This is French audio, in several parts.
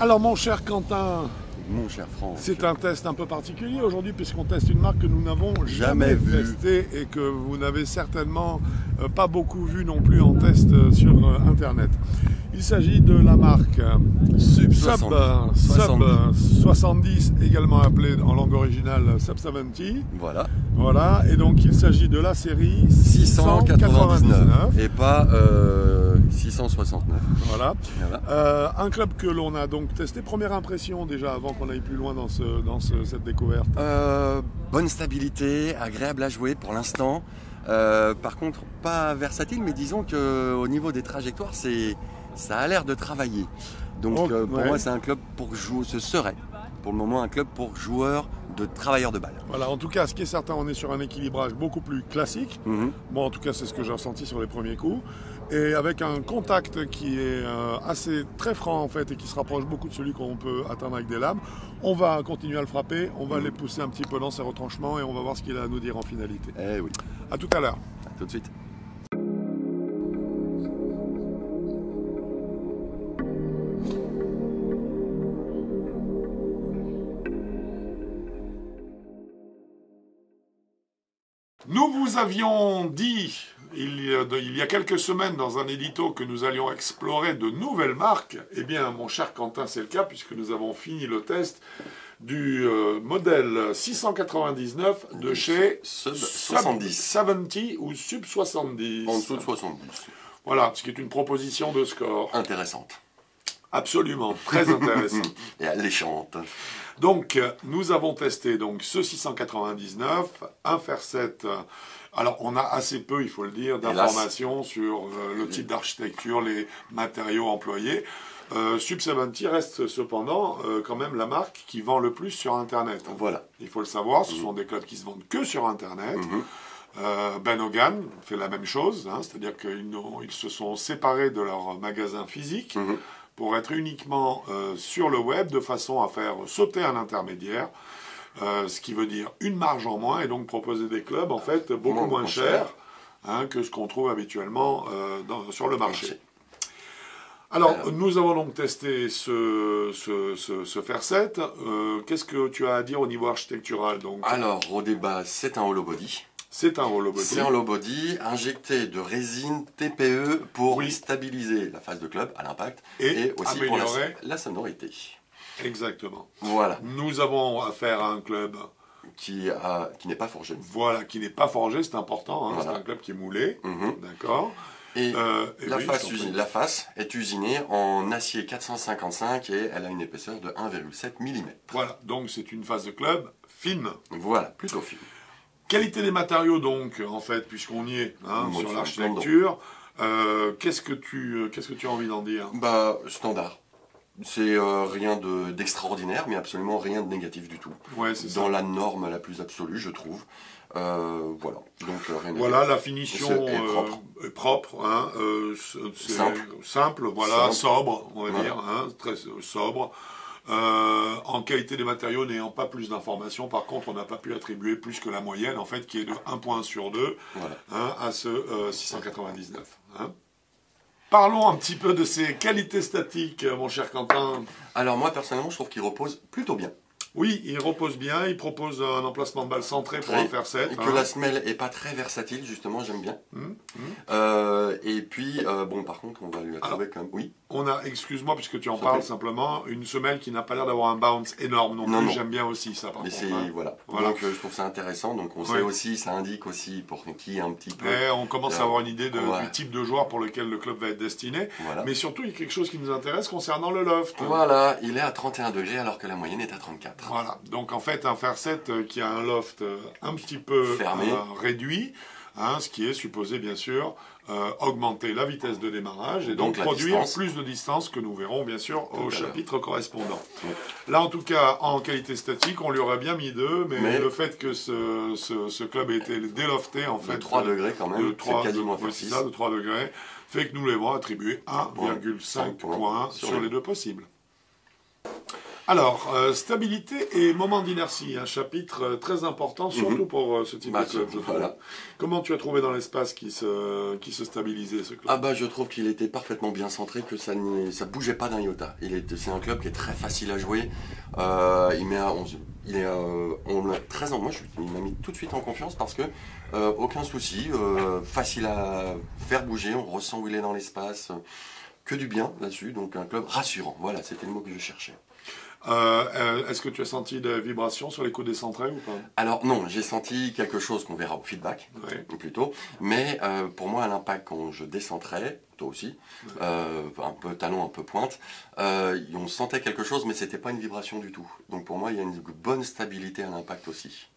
Alors mon cher Quentin, Mon cher Franck, c'est un test un peu particulier aujourd'hui puisqu'on teste une marque que nous n'avons jamais testée et que vous n'avez certainement pas beaucoup vu non plus en test sur Internet. Il s'agit de la marque Sub Sub 70, également appelée en langue originale Sub 70. Voilà. Voilà, et donc il s'agit de la série 699 et pas 669. Voilà. Voilà. Un club que l'on a donc testé. Première impression déjà avant qu'on aille plus loin dans cette découverte. Bonne stabilité, agréable à jouer pour l'instant. Par contre, pas versatile, mais disons qu'au niveau des trajectoires, ça a l'air de travailler. Donc pour moi, c'est un club pour jouer. Ce serait pour le moment un club pour joueurs de travailleurs de balle. Voilà, en tout cas, ce qui est certain, on est sur un équilibrage beaucoup plus classique. Moi, en tout cas, c'est ce que j'ai ressenti sur les premiers coups. Et avec un contact qui est assez très franc en fait et qui se rapproche beaucoup de celui qu'on peut atteindre avec des lames. On va continuer à le frapper, on va les pousser un petit peu dans ses retranchements et on va voir ce qu'il a à nous dire en finalité. Eh oui. À tout à l'heure. À tout de suite. Nous vous avions dit il y a quelques semaines dans un édito que nous allions explorer de nouvelles marques. Eh bien, mon cher Quentin, c'est le cas puisque nous avons fini le test du modèle 699 de chez Sub 70. 70 ou Sub 70. En dessous de 70. Voilà, ce qui est une proposition de score. Intéressante. Absolument, très intéressante. Et alléchante. Donc, nous avons testé donc, ce 699, un fer 7. Alors, on a assez peu, il faut le dire, d'informations sur le type d'architecture, les matériaux employés. Sub 70 reste cependant quand même la marque qui vend le plus sur Internet. Voilà. Il faut le savoir, ce sont des clubs qui se vendent que sur Internet. Ben Hogan fait la même chose, hein, c'est-à-dire qu'ils se sont séparés de leur magasin physique pour être uniquement sur le web de façon à faire sauter un intermédiaire. Ce qui veut dire une marge en moins et donc proposer des clubs en fait beaucoup moins chers hein, que ce qu'on trouve habituellement sur le marché. Alors, nous avons donc testé ce fer 7. Qu'est-ce que tu as à dire au niveau architectural donc? Alors, au débat, c'est un hollow body. C'est un hollow body. C'est un hollow body injecté de résine TPE pour stabiliser la phase de club à l'impact et aussi améliorer pour la sonorité. Exactement. Voilà. Nous avons affaire à un club qui n'est pas forgé. Voilà, qui n'est pas forgé, c'est important. Hein, voilà. C'est un club qui est moulé. D'accord. Et la face est usinée en acier 455 et elle a une épaisseur de 1,7 mm. Voilà, donc c'est une face de club fine. Voilà, plutôt fine. Qualité des matériaux donc, en fait, puisqu'on y est, hein, sur l'architecture. Qu'est-ce que tu as envie d'en dire? Bah, standard. C'est rien d'extraordinaire, mais absolument rien de négatif du tout. Ouais, c'est ça. Dans la norme la plus absolue, je trouve. Voilà. Donc, rien voilà, la finition est propre. Hein, simple, voilà, sobre, on va dire. Hein, très sobre. En qualité des matériaux, n'ayant pas plus d'informations, par contre, on n'a pas pu attribuer plus que la moyenne, en fait, qui est de 1 point sur 2 hein, à ce 699. Hein. Parlons un petit peu de ses qualités statiques, mon cher Quentin. Alors moi, personnellement, je trouve qu'il repose plutôt bien. Oui, il repose bien, il propose un emplacement de balle centré pour un fer 7. Et que la semelle n'est pas très versatile, justement, j'aime bien. Et puis, bon, par contre, on va lui attribuer quand même... Oui. On a, excuse-moi puisque tu en parles simplement, une semelle qui n'a pas l'air d'avoir un bounce énorme non plus. J'aime bien aussi ça par contre. Hein. Voilà. Donc je trouve ça intéressant. Donc on sait aussi, ça indique aussi pour qui un petit peu. Et on commence à avoir une idée du type de joueur pour lequel le club va être destiné. Voilà. Mais surtout, il y a quelque chose qui nous intéresse concernant le loft. Voilà, il est à 31 degrés alors que la moyenne est à 34. Voilà. Donc en fait, un fer 7 qui a un loft un petit peu fermé, réduit. Hein, ce qui est supposé bien sûr augmenter la vitesse de démarrage et donc produire plus de distance que nous verrons bien sûr au chapitre correspondant. Là en tout cas en qualité statique on lui aurait bien mis 2 mais le fait que ce club ait été délofté en fait 3 degrés quand même, c'est quasiment facile. De 3 degrés fait que nous lui avons attribué 1,5 points sur les deux possibles. Alors, stabilité et moment d'inertie, un chapitre très important, surtout pour ce type de club, je trouve. Voilà. Comment tu as trouvé dans l'espace qui se stabilisait, ce club? Je trouve qu'il était parfaitement bien centré, que ça bougeait pas d'un iota. C'est un club qui est très facile à jouer. Il met à 11. On a 13 ans. Moi, il m'a mis tout de suite en confiance parce que aucun souci, facile à faire bouger, on ressent où il est dans l'espace, que du bien là-dessus. Donc un club rassurant. Voilà, c'était le mot que je cherchais. Est-ce que tu as senti des vibrations sur les coups décentrés ou pas? Alors non, j'ai senti quelque chose qu'on verra au feedback, plutôt. Mais pour moi, à l'impact, quand je décentrais, toi aussi, un peu talon, un peu pointe, on sentait quelque chose, mais c'était pas une vibration du tout. Donc pour moi, il y a une bonne stabilité à l'impact aussi.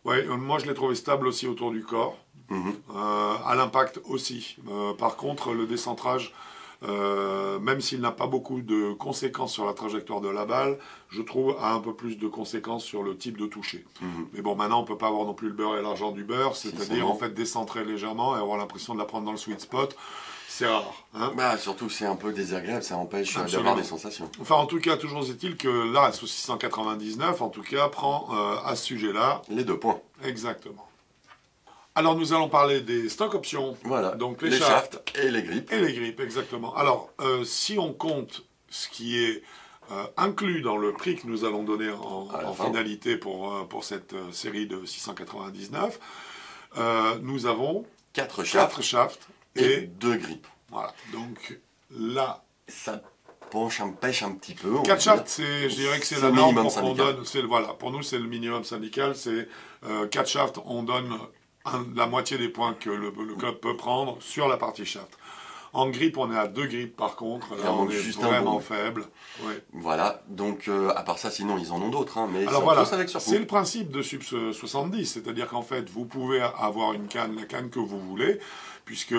Oui, moi je l'ai trouvé stable aussi autour du corps, à l'impact aussi. Par contre, le décentrage, même s'il n'a pas beaucoup de conséquences sur la trajectoire de la balle, je trouve a un peu plus de conséquences sur le type de toucher. Mais bon, maintenant on peut pas avoir non plus le beurre et l'argent du beurre, c'est-à-dire en fait décentrer légèrement et avoir l'impression de la prendre dans le sweet spot. C'est rare. Hein, surtout que c'est un peu désagréable, ça empêche d'avoir des sensations. Enfin, en tout cas, toujours est-il que là, ce 699, en tout cas, prend à ce sujet-là... les 2 points. Exactement. Alors, nous allons parler des stock options. Voilà, donc les shafts et les grippes. Et les grippes, exactement. Alors, si on compte ce qui est inclus dans le prix que nous allons donner en finalité pour cette série de 699, nous avons 4 shafts et 2 grippes. Voilà, donc là... ça pêche un petit peu. 4 shafts, je dirais que c'est la norme pour qu'on donne... Voilà, pour nous, c'est le minimum syndical, c'est 4 shafts, on donne la moitié des points que le club peut prendre sur la partie shaft. En grippe, on est à 2 grippes par contre, là on est vraiment faible. Ouais. Voilà, donc à part ça, sinon ils en ont d'autres, mais alors voilà, c'est le principe de Sub 70, c'est-à-dire qu'en fait, vous pouvez avoir une canne, la canne que vous voulez, puisque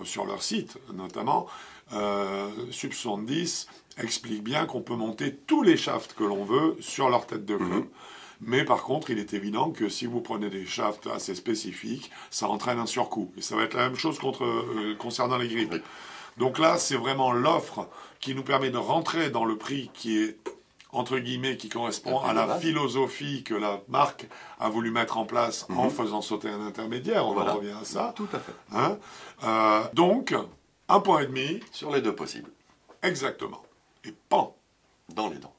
sur leur site notamment, Sub 70 explique bien qu'on peut monter tous les shafts que l'on veut sur leur tête de club. Mais par contre, il est évident que si vous prenez des shafts assez spécifiques, ça entraîne un surcoût. Et ça va être la même chose concernant les grippes. Donc là, c'est vraiment l'offre qui nous permet de rentrer dans le prix qui est, entre guillemets, qui correspond à la philosophie que la marque a voulu mettre en place en faisant sauter un intermédiaire. On en revient à ça. Tout à fait. Hein, donc, 1,5 point sur les 2 possibles. Exactement. Et pan dans les dents.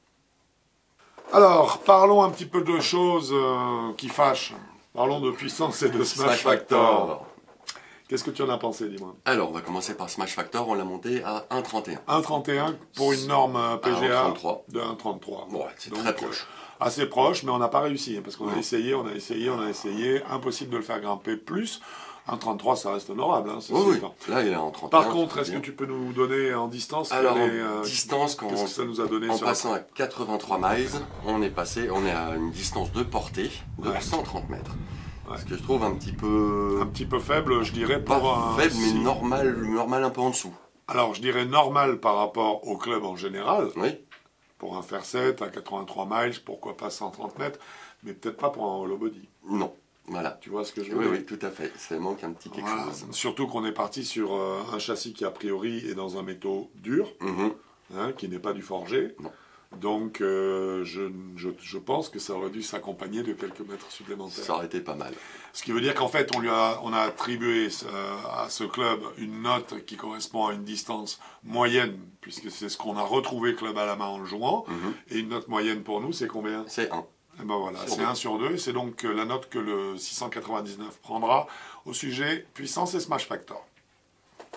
Alors, parlons un petit peu de choses qui fâchent. Parlons de puissance et de Smash Factor. Qu'est-ce que tu en as pensé, dis-moi? Alors, on va commencer par Smash Factor, on l'a monté à 1,31. 1,31 pour une norme PGA de 1,33. Ouais, c'est très proche. Assez proche, mais on n'a pas réussi, parce qu'on a essayé, impossible de le faire grimper plus. 1,33, ça reste honorable. Hein, oui, là il est en 31. Par contre, est-ce que tu peux nous donner en distance? Alors, en distance, qu'est-ce que ça nous a donné en passant à 83 miles, on est à une distance de portée de 130 mètres. Ce que je trouve un petit peu faible, je dirais, faible, mais normal un peu en dessous. Alors, je dirais normal par rapport au club en général. Oui. Pour un faire 7 à 83 miles, pourquoi pas 130 mètres, mais peut-être pas pour un hollow body. Non. Voilà. Tu vois ce que je veux dire? Oui, tout à fait. Ça manque un petit quelque chose. Surtout qu'on est parti sur un châssis qui, a priori, est dans un métaux dur, qui n'est pas du forgé. Non. Donc, je pense que ça aurait dû s'accompagner de quelques mètres supplémentaires. Ça aurait été pas mal. Ce qui veut dire qu'en fait, on a attribué à ce club une note qui correspond à une distance moyenne, puisque c'est ce qu'on a retrouvé club à la main en le jouant. Et une note moyenne pour nous, c'est combien? C'est 1. Et ben voilà, c'est 1 sur 2, et c'est donc la note que le 699 prendra au sujet puissance et Smash Factor.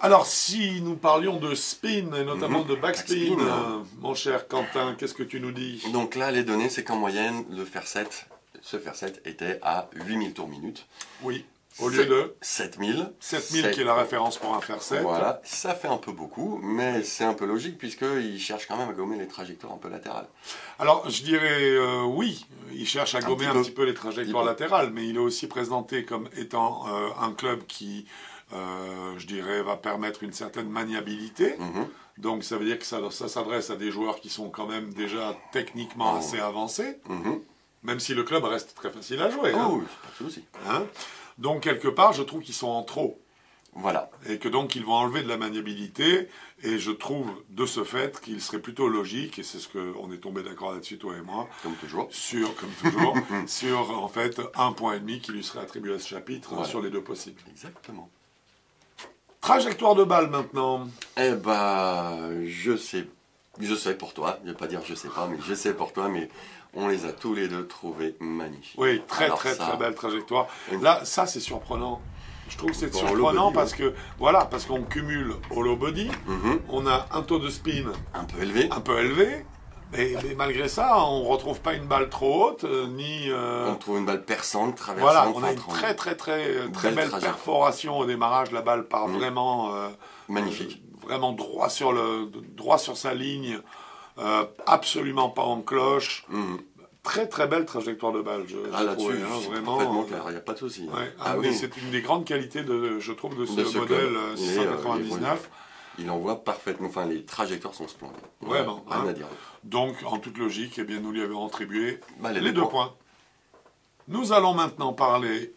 Alors, si nous parlions de spin, et notamment de backspin, mon cher Quentin, qu'est-ce que tu nous dis? Donc là, les données, c'est qu'en moyenne, ce faire 7 était à 8000 tours minute. Oui, au lieu de 7000. 7000 qui est la référence pour un faire 7. Voilà, ça fait un peu beaucoup, mais c'est un peu logique puisqu'il cherche quand même à gommer les trajectoires un peu latérales. Alors, je dirais oui, il cherche à gommer un petit peu les trajectoires latérales, mais il est aussi présenté comme étant un club qui, je dirais, va permettre une certaine maniabilité. Donc, ça veut dire que ça s'adresse à des joueurs qui sont quand même déjà techniquement assez avancés, même si le club reste très facile à jouer. Oh, oui, c'est pas de souci. Donc, quelque part, je trouve qu'ils sont en trop. Voilà. Et que donc ils vont enlever de la maniabilité. Et je trouve de ce fait qu'il serait plutôt logique, et c'est ce qu'on est tombé d'accord là-dessus, toi et moi, Comme toujours. sur en fait 1,5 point qui lui serait attribué à ce chapitre, voilà, sur les deux possibles. Exactement. Trajectoire de balle maintenant. Eh ben, je sais pour toi, je vais pas dire je sais pas, mais je sais pour toi, mais on les a tous les deux trouvés magnifiques. Oui, très belle trajectoire. Là, ça c'est surprenant. Je trouve que c'est surprenant parce que, voilà, parce qu'on cumule hollow body, on a un taux de spin un peu élevé, mais malgré ça, on ne retrouve pas une balle trop haute, ni... On trouve une balle perçante, traversante. Voilà, on a une très belle perforation au démarrage, la balle part vraiment... magnifique. Vraiment droit sur sa ligne, absolument pas en cloche. Très belle trajectoire de balle, là-dessus, vraiment parfaitement clair, il n'y a pas de souci. Ouais, oui. C'est une des grandes qualités, je trouve, de ce modèle 699. Il envoie parfaitement, enfin les trajectoires sont splendides. Vraiment. Rien à dire. Donc, en toute logique, eh bien, nous lui avons attribué les 2 points. Nous allons maintenant parler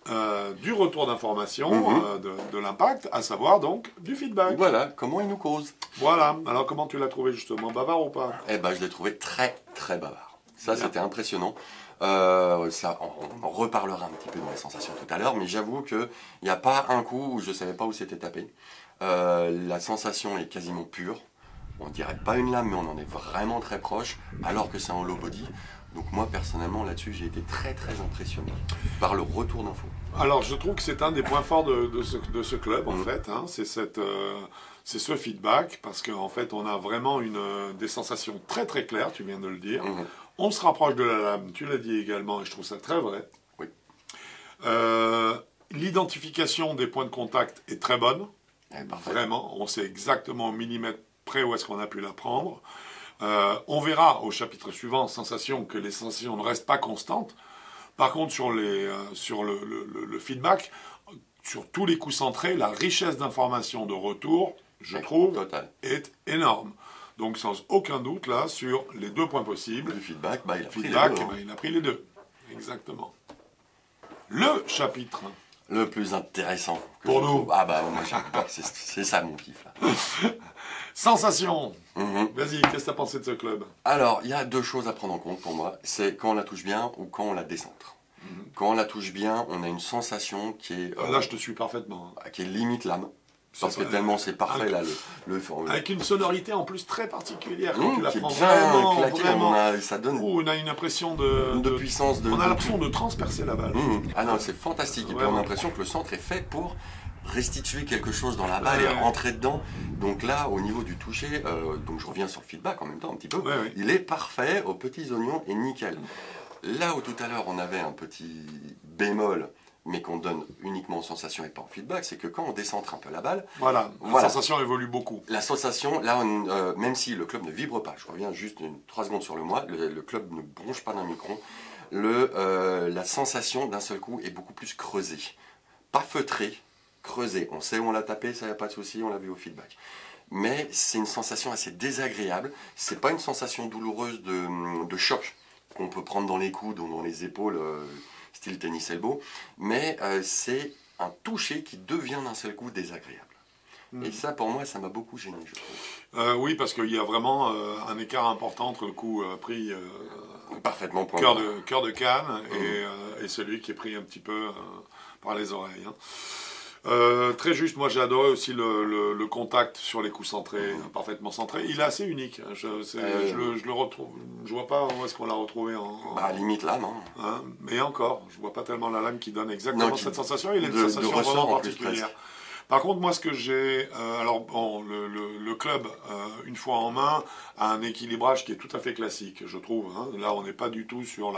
du retour d'information de l'impact, à savoir donc du feedback. Voilà, comment il nous cause. Voilà, alors comment tu l'as trouvé justement, bavard ou pas? Eh ben, je l'ai trouvé très bavard. Ça, c'était impressionnant. Ça, on en reparlera un petit peu dans les sensations tout à l'heure, mais j'avoue qu'il n'y a pas un coup où je ne savais pas où c'était tapé. La sensation est quasiment pure. On dirait pas une lame, mais on en est vraiment très proche, alors que c'est en low body. Donc moi, personnellement, là-dessus, j'ai été très impressionné par le retour d'info. Alors, je trouve que c'est un des points forts de ce club, en fait. Hein, c'est ce feedback, parce qu'en fait, on a vraiment des sensations très claires, tu viens de le dire. On se rapproche de la lame, tu l'as dit également, et je trouve ça très vrai. Oui. L'identification des points de contact est très bonne. Vraiment, on sait exactement au millimètre près où est-ce qu'on a pu la prendre. On verra au chapitre suivant que les sensations ne restent pas constantes. Par contre, sur le feedback, sur tous les coups centrés, la richesse d'informations de retour, je trouve, est énorme. Donc sans aucun doute, là, sur les 2 points possibles. Le feedback, il a pris les deux. Il a pris les 2. Exactement. Le chapitre. Le plus intéressant. Pour nous. Ah bah moi c'est ça mon kiff là. Sensation. Vas-y, qu'est-ce que tu as pensé de ce club? Alors, il y a 2 choses à prendre en compte pour moi. C'est quand on la touche bien ou quand on la décentre. Quand on la touche bien, on a une sensation qui est... là, je te suis parfaitement. Qui est limite lame. Parce que tellement c'est parfait là. Avec une sonorité en plus très particulière. Quand tu la prends vraiment, ça donne... on a une impression de puissance. On a l'impression de transpercer la balle. Ah non, c'est fantastique. Et puis on a l'impression que le centre est fait pour restituer quelque chose dans la balle et rentrer dedans. Donc là, au niveau du toucher, donc je reviens sur le feedback en même temps un petit peu, il est parfait aux petits oignons et nickel. Là où tout à l'heure on avait un petit bémol, mais qu'on donne uniquement aux sensations et pas au feedback, c'est que quand on décentre un peu la balle... la sensation évolue beaucoup. La sensation, là, même si le club ne vibre pas, je reviens juste 3 secondes sur le moi, le club ne bronche pas d'un micron, la sensation d'un seul coup est beaucoup plus creusée. Pas feutrée, creusée. On sait où on l'a tapé, ça n'y a pas de souci, on l'a vu au feedback. Mais c'est une sensation assez désagréable, c'est pas une sensation douloureuse de choc qu'on peut prendre dans les coudes ou dans les épaules, style tennis elbow, mais c'est un toucher qui devient d'un seul coup désagréable. Et ça, pour moi, ça m'a beaucoup gêné, je trouve. Oui, parce qu'il y a vraiment un écart important entre le coup pris parfaitement cœur de canne et celui qui est pris un petit peu par les oreilles. Très juste, moi j'ai adoré aussi le contact sur les coups centrés, parfaitement centré. Il est assez unique. Je le retrouve. Je vois pas où est-ce qu'on l'a retrouvé limite lame. Mais encore, je vois pas tellement la lame qui donne exactement cette sensation. Il a une sensation vraiment particulière. Par contre, moi, ce que j'ai... alors, bon, le club, une fois en main, a un équilibrage qui est tout à fait classique, je trouve. Là, on n'est pas du tout sur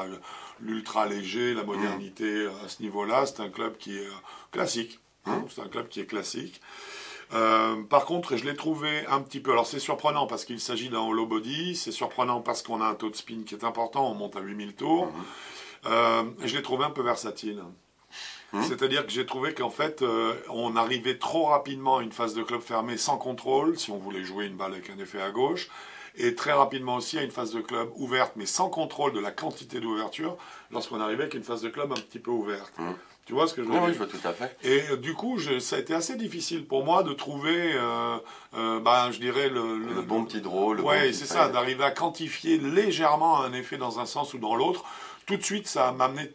l'ultra léger, la modernité à ce niveau-là. C'est un club qui est classique. C'est un club qui est classique. Par contre, je l'ai trouvé un petit peu... Alors, c'est surprenant parce qu'il s'agit d'un hollow body. C'est surprenant parce qu'on a un taux de spin qui est important. On monte à 8000 tours. Et je l'ai trouvé un peu versatile. C'est-à-dire que j'ai trouvé qu'en fait, on arrivait trop rapidement à une phase de club fermée sans contrôle, si on voulait jouer une balle avec un effet à gauche, et très rapidement aussi à une phase de club ouverte, mais sans contrôle de la quantité d'ouverture, lorsqu'on arrivait avec une phase de club un petit peu ouverte. Tu vois ce que je veux dire? Oui, je vois tout à fait. Et du coup, ça a été assez difficile pour moi de trouver, je dirais, Le bon petit draw, le bon ouais, petit c'est fade. ça, d'arriver à quantifier légèrement un effet dans un sens ou dans l'autre. Tout de suite, ça m'a amené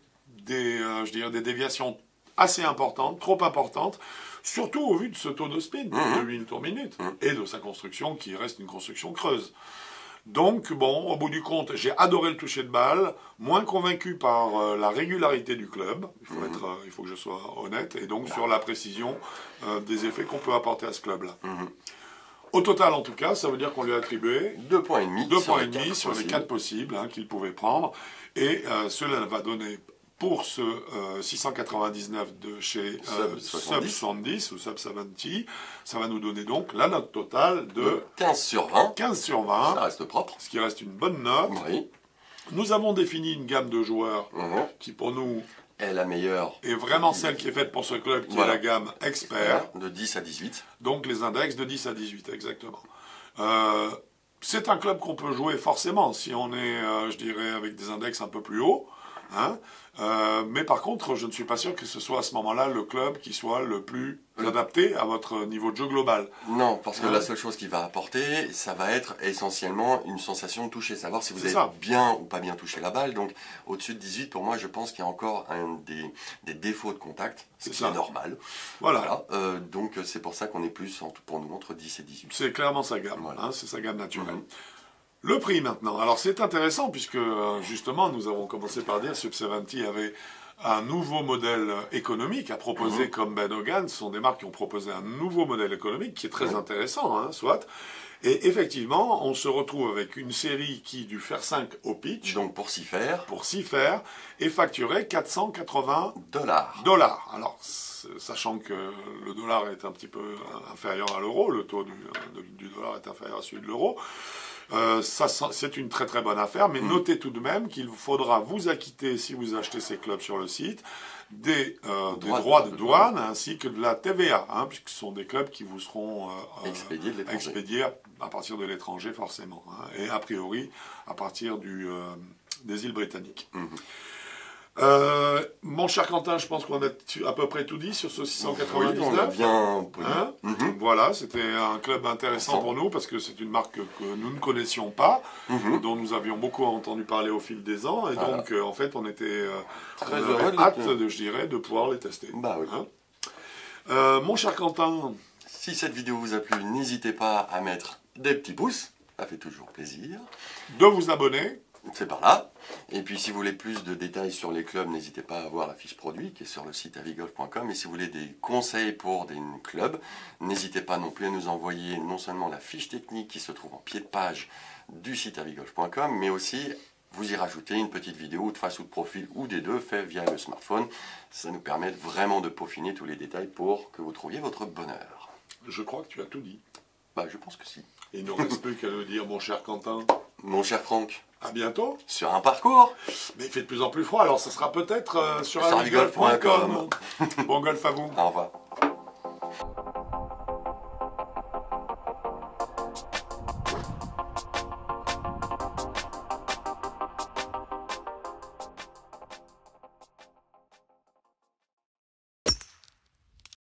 je dirais, des déviations assez importantes, trop importantes, surtout au vu de ce taux de spin de 8 tours minute et de sa construction qui reste une construction creuse. Donc, bon, au bout du compte, j'ai adoré le toucher de balle, moins convaincu par la régularité du club, il faut que je sois honnête, et donc sur la précision des effets qu'on peut apporter à ce club-là. Au total, en tout cas, ça veut dire qu'on lui a attribué 2,5 points sur les 4 possibles qu'il pouvait prendre, et cela va donner pour ce 699 de chez Sub 70 ou Sub 70, ça va nous donner donc la note totale de 15 sur 20. 15 sur 20. Ça reste propre. Ce qui reste une bonne note. Oui. Nous avons défini une gamme de joueurs qui pour nous est la meilleure. Et vraiment celle qui est faite pour ce club, qui est la gamme expert. De 10 à 18. Donc les index de 10 à 18, exactement. C'est un club qu'on peut jouer forcément si on est, je dirais, avec des index un peu plus hauts. Mais par contre, je ne suis pas sûr que ce soit à ce moment-là le club qui soit le plus adapté à votre niveau de jeu global. Non, parce que la seule chose qu'il va apporter, ça va être essentiellement une sensation de toucher, savoir si vous avez bien ou pas bien touché la balle. Donc au-dessus de 18, pour moi, je pense qu'il y a encore des défauts de contact, ce qui est normal. Voilà. Donc c'est pour ça qu'on est plus, pour nous, entre 10 et 18. C'est clairement sa gamme, c'est sa gamme naturelle. Le prix maintenant. Alors c'est intéressant puisque justement nous avons commencé par dire que Sub 70 avait un nouveau modèle économique à proposer comme Ben Hogan. Ce sont des marques qui ont proposé un nouveau modèle économique qui est très intéressant, soit. Et effectivement, on se retrouve avec une série qui, du fer 5 au pitch, donc pour s'y faire, est facturée 480 $. Alors, sachant que le dollar est un petit peu inférieur à l'euro, le taux du dollar est inférieur à celui de l'euro, c'est une très très bonne affaire, mais notez tout de même qu'il faudra vous acquitter, si vous achetez ces clubs sur le site, des droits de douane ainsi que de la TVA, puisque ce sont des clubs qui vous seront expédiés à partir de l'étranger forcément, et a priori à partir des îles britanniques. Mon cher Quentin, je pense qu'on a à peu près tout dit sur ce 699. Oui, on a bien Voilà, c'était un club intéressant pour nous parce que c'est une marque que nous ne connaissions pas, dont nous avions beaucoup entendu parler au fil des ans, et donc en fait on était très heureux je dirais, de pouvoir les tester. Bah oui. Mon cher Quentin, si cette vidéo vous a plu, n'hésitez pas à mettre des petits pouces, ça fait toujours plaisir. De vous abonner. C'est par là. Et puis si vous voulez plus de détails sur les clubs, n'hésitez pas à voir la fiche produit qui est sur le site avigolf.com. Et si vous voulez des conseils pour des clubs, n'hésitez pas non plus à nous envoyer non seulement la fiche technique qui se trouve en pied de page du site avigolf.com, mais aussi vous y rajoutez une petite vidéo de face ou de profil ou des deux fait via le smartphone. Ça nous permet vraiment de peaufiner tous les détails pour que vous trouviez votre bonheur. Je crois que tu as tout dit. Bah, je pense que si. Il ne reste plus qu'à le dire, mon cher Quentin. Mon cher Franck. À bientôt. Sur un parcours. Mais il fait de plus en plus froid, alors ça sera peut-être sur avigolf.com. Bon golf à vous. Au revoir.